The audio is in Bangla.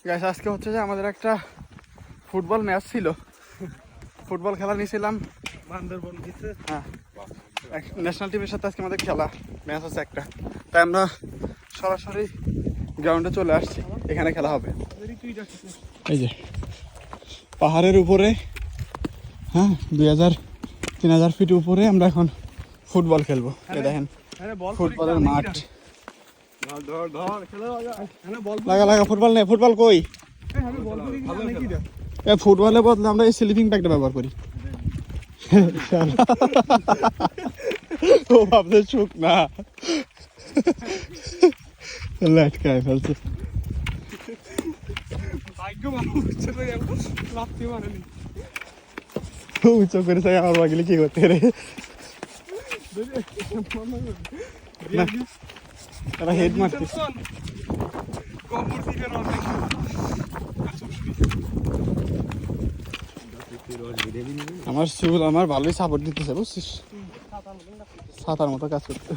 গাইস আজকে হচ্ছে যে আমাদের একটা ফুটবল ম্যাচ ছিল, ফুটবল খেলা নিয়েছিলাম বান্দরবন। হ্যাঁ, ন্যাশনাল টিমের সাথে আজকে আমাদের খেলা ম্যাচ আছে একটা, তাই আমরা সরাসরি গ্রাউন্ডে চলে আসছি, এখানে খেলা হবে। এই যে পাহাড়ের উপরে, হ্যাঁ 2000-3000 ফিট উপরে আমরা এখন ফুটবল খেলবো। এই দেখেন ফুটবলের মাঠ। লাগা লাগা ফুটবল নেই, ফুটবল কই? ফুটবলের বদলে আমরা এই স্লিপিং ব্যাগটা ব্যবহার করি। ও ভাবতে চুক না, লাটকায় ফেলছে। উঁচু করে চাই আমার বাগিলে কি করতে রে, তারা হেড মারতে। আমার চুল আমার ভালোই সাপোর্ট দিতেছে বুঝছিস, ছাতার মতো কাজ করতে।